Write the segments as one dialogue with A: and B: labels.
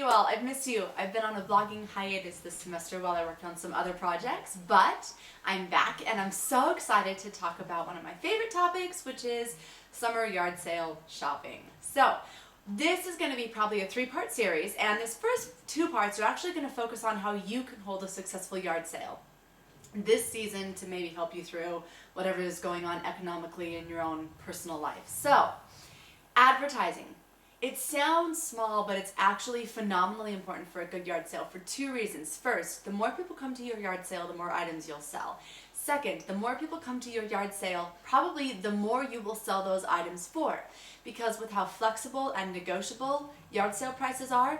A: you all. I've missed you. I've been on a vlogging hiatus this semester while I worked on some other projects, but I'm back and I'm so excited to talk about one of my favorite topics, which is summer yard sale shopping. So this is going to be probably a 3-part series, and this first 2 parts are actually going to focus on how you can hold a successful yard sale this season to maybe help you through whatever is going on economically in your own personal life. So, advertising. It sounds small, but it's actually phenomenally important for a good yard sale for 2 reasons. First, the more people come to your yard sale, the more items you'll sell. Second, the more people come to your yard sale, probably the more you will sell those items for. Because with how flexible and negotiable yard sale prices are,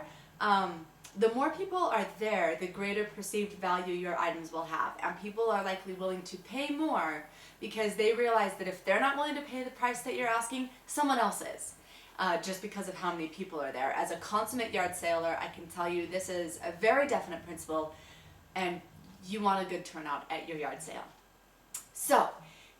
A: the more people are there, the greater perceived value your items will have. And people are likely willing to pay more because they realize that if they're not willing to pay the price that you're asking, someone else is. Just because of how many people are there. As a consummate yard saler, I can tell you this is a very definite principle, and you want a good turnout at your yard sale. So,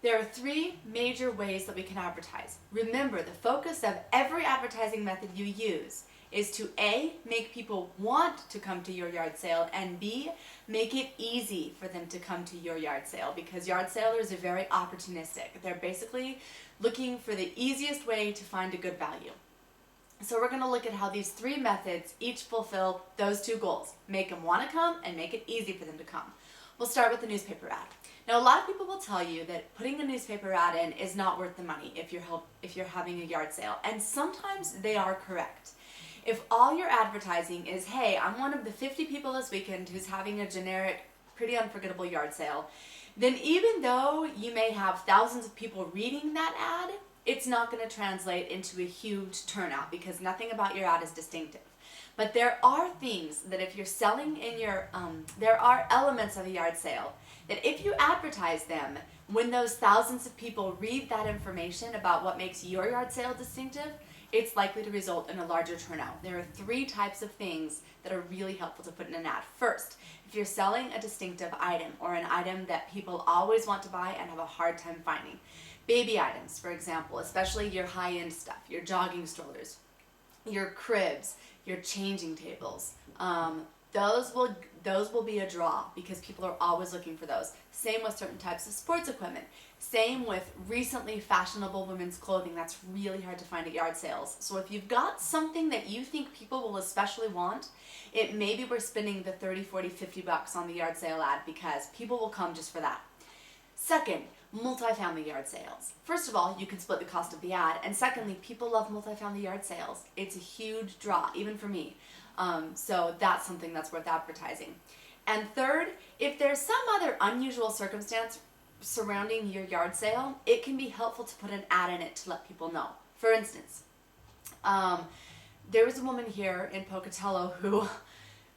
A: there are 3 major ways that we can advertise. Remember, the focus of every advertising method you use is to A, make people want to come to your yard sale, and B, make it easy for them to come to your yard sale, because yard salers are very opportunistic. They're basically looking for the easiest way to find a good value. So we're going to look at how these 3 methods each fulfill those 2 goals. Make them want to come and make it easy for them to come. We'll start with the newspaper ad. Now, a lot of people will tell you that putting a newspaper ad in is not worth the money if you're having a yard sale, and sometimes they are correct. If all your advertising is, hey, I'm one of the 50 people this weekend who's having a generic, pretty unforgettable yard sale, then even though you may have thousands of people reading that ad, it's not going to translate into a huge turnout because nothing about your ad is distinctive. But there are things that if you're selling in your, there are elements of a yard sale that if you advertise them, when those thousands of people read that information about what makes your yard sale distinctive, it's likely to result in a larger turnout. There are 3 types of things that are really helpful to put in an ad. First, if you're selling a distinctive item or an item that people always want to buy and have a hard time finding. Baby items, for example, especially your high-end stuff, your jogging strollers, your cribs, your changing tables. Those will be a draw because people are always looking for those. Same with certain types of sports equipment. Same with recently fashionable women's clothing that's really hard to find at yard sales. So if you've got something that you think people will especially want, it may be worth spending the 30, 40, 50 bucks on the yard sale ad because people will come just for that. Second, multifamily yard sales. First of all, you can split the cost of the ad, and secondly, people love multifamily yard sales. It's a huge draw, even for me. So that's something that's worth advertising. And third, if there's some other unusual circumstance surrounding your yard sale, it can be helpful to put an ad in it to let people know. For instance, there was a woman here in Pocatello who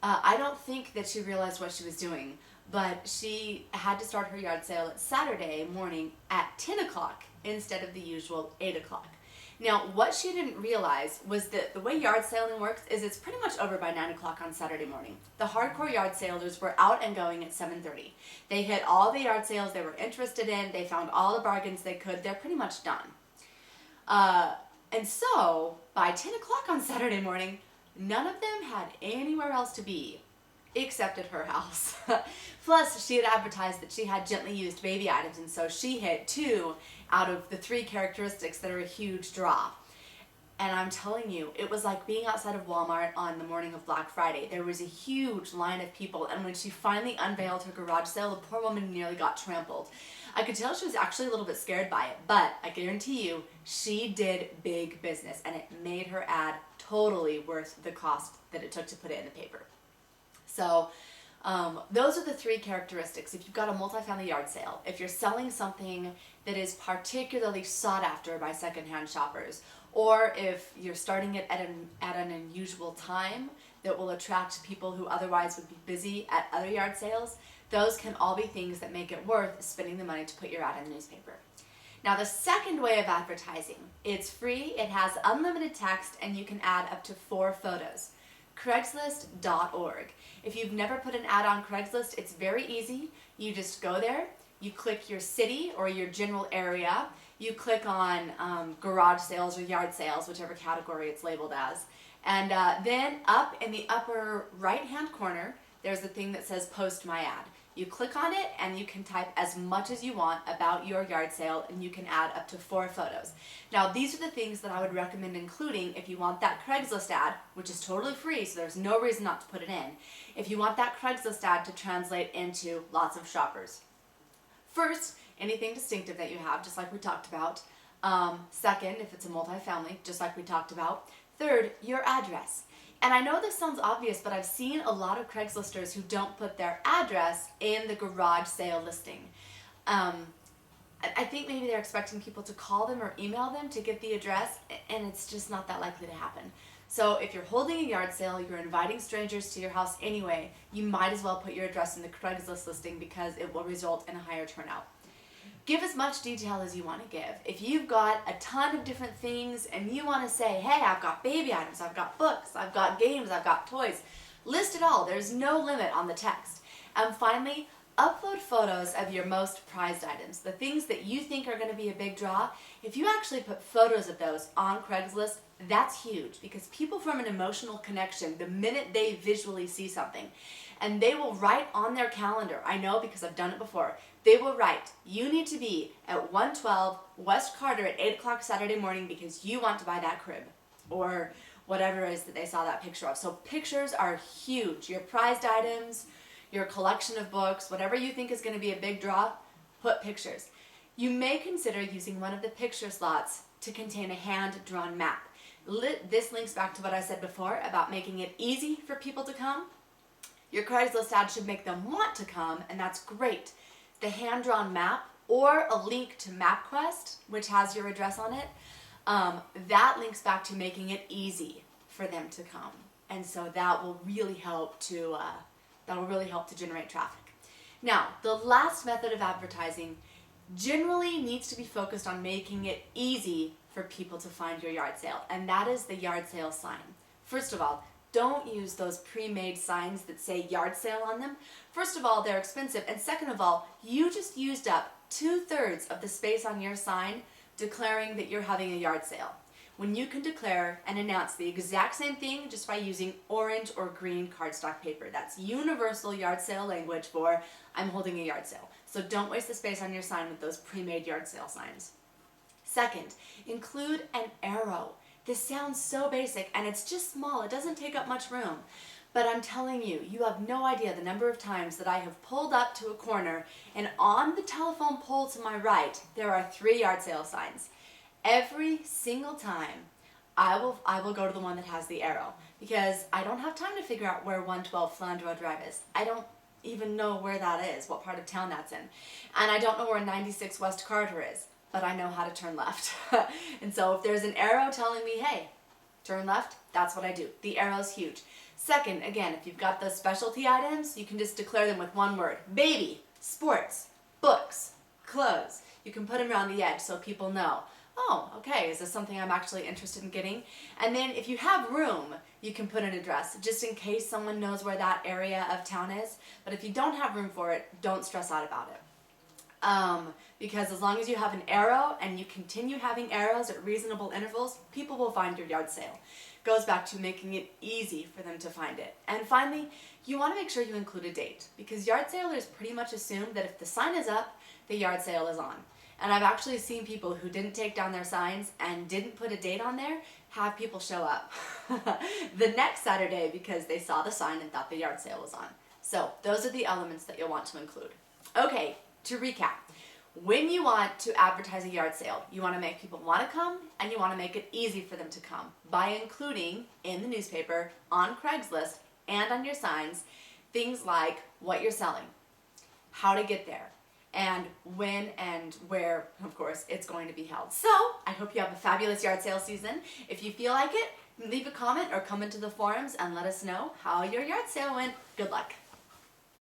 A: I don't think that she realized what she was doing, but she had to start her yard sale at Saturday morning at 10 o'clock instead of the usual 8 o'clock. Now, what she didn't realize was that the way yard selling works is it's pretty much over by 9 o'clock on Saturday morning. The hardcore yard salers were out and going at 7:30. They hit all the yard sales they were interested in. They found all the bargains they could. They're pretty much done. And so, by 10 o'clock on Saturday morning, none of them had anywhere else to be except at her house. Plus, she had advertised that she had gently used baby items, and so she hit 2 out of the 3 characteristics that are a huge draw. And I'm telling you, it was like being outside of Walmart on the morning of Black Friday. There was a huge line of people, and when she finally unveiled her garage sale, the poor woman nearly got trampled. I could tell she was actually a little bit scared by it, but I guarantee you, she did big business, and it made her ad totally worth the cost that it took to put it in the paper. So, those are the 3 characteristics. If you've got a multifamily yard sale, if you're selling something that is particularly sought after by secondhand shoppers, or if you're starting it at an unusual time that will attract people who otherwise would be busy at other yard sales, those can all be things that make it worth spending the money to put your ad in the newspaper. Now, the second way of advertising, it's free, it has unlimited text, and you can add up to 4 photos. Craigslist.org. If you've never put an ad on Craigslist, it's very easy. You just go there, you click your city or your general area, you click on garage sales or yard sales, whichever category it's labeled as, And then up in the upper right-hand corner, there's a thing that says Post My Ad. You click on it and you can type as much as you want about your yard sale, and you can add up to 4 photos. Now, these are the things that I would recommend including if you want that Craigslist ad, which is totally free, so there's no reason not to put it in, if you want that Craigslist ad to translate into lots of shoppers. First, anything distinctive that you have, just like we talked about. Second, if it's a multifamily, just like we talked about. Third, your address. And I know this sounds obvious, but I've seen a lot of Craigslisters who don't put their address in the garage sale listing. I think maybe they're expecting people to call them or email them to get the address, and it's just not that likely to happen. So if you're holding a yard sale, you're inviting strangers to your house anyway, you might as well put your address in the Craigslist listing because it will result in a higher turnout. Give as much detail as you want to give. If you've got a ton of different things and you want to say, hey, I've got baby items, I've got books, I've got games, I've got toys, list it all. There's no limit on the text. And finally, upload photos of your most prized items, the things that you think are going to be a big draw. If you actually put photos of those on Craigslist, that's huge because people form an emotional connection the minute they visually see something. And they will write on their calendar, I know because I've done it before, they will write, you need to be at 112 West Carter at 8 o'clock Saturday morning because you want to buy that crib, or whatever it is that they saw that picture of. So pictures are huge. Your prized items, your collection of books, whatever you think is going to be a big draw, put pictures. You may consider using one of the picture slots to contain a hand-drawn map. This links back to what I said before about making it easy for people to come. Your Craigslist ad should make them want to come, and that's great. The hand-drawn map or a link to MapQuest, which has your address on it, that links back to making it easy for them to come. And so that will really help to generate traffic. Now, the last method of advertising generally needs to be focused on making it easy for people to find your yard sale, and that is the yard sale sign. First of all, don't use those pre-made signs that say yard sale on them. First of all, they're expensive, and second of all, you just used up 2/3 of the space on your sign declaring that you're having a yard sale, when you can declare and announce the exact same thing just by using orange or green cardstock paper. That's universal yard sale language for I'm holding a yard sale. So don't waste the space on your sign with those pre-made yard sale signs. Second, include an arrow. This sounds so basic and it's just small. It doesn't take up much room. But I'm telling you, you have no idea the number of times that I have pulled up to a corner and on the telephone pole to my right, there are 3 yard sale signs. Every single time, I will go to the one that has the arrow because I don't have time to figure out where 112 Flandreau Drive is. I don't even know where that is, what part of town that's in. And I don't know where 96 West Carter is, but I know how to turn left. And so if there's an arrow telling me, hey, turn left, that's what I do. The arrow's huge. Second, again, if you've got those specialty items, you can just declare them with one word. Baby, sports, books, clothes. You can put them around the edge so people know, oh, okay, is this something I'm actually interested in getting? And then if you have room, you can put an address, just in case someone knows where that area of town is. But if you don't have room for it, don't stress out about it. Because as long as you have an arrow and you continue having arrows at reasonable intervals, people will find your yard sale. Goes back to making it easy for them to find it. And finally, you want to make sure you include a date, because yard salers pretty much assume that if the sign is up, the yard sale is on. And I've actually seen people who didn't take down their signs and didn't put a date on there have people show up the next Saturday because they saw the sign and thought the yard sale was on. So those are the elements that you'll want to include. Okay, to recap. When you want to advertise a yard sale, you want to make people want to come and you want to make it easy for them to come by including in the newspaper, on Craigslist, and on your signs, things like what you're selling, how to get there, and when and where, of course, it's going to be held. So, I hope you have a fabulous yard sale season. If you feel like it, leave a comment or come into the forums and let us know how your yard sale went. Good luck.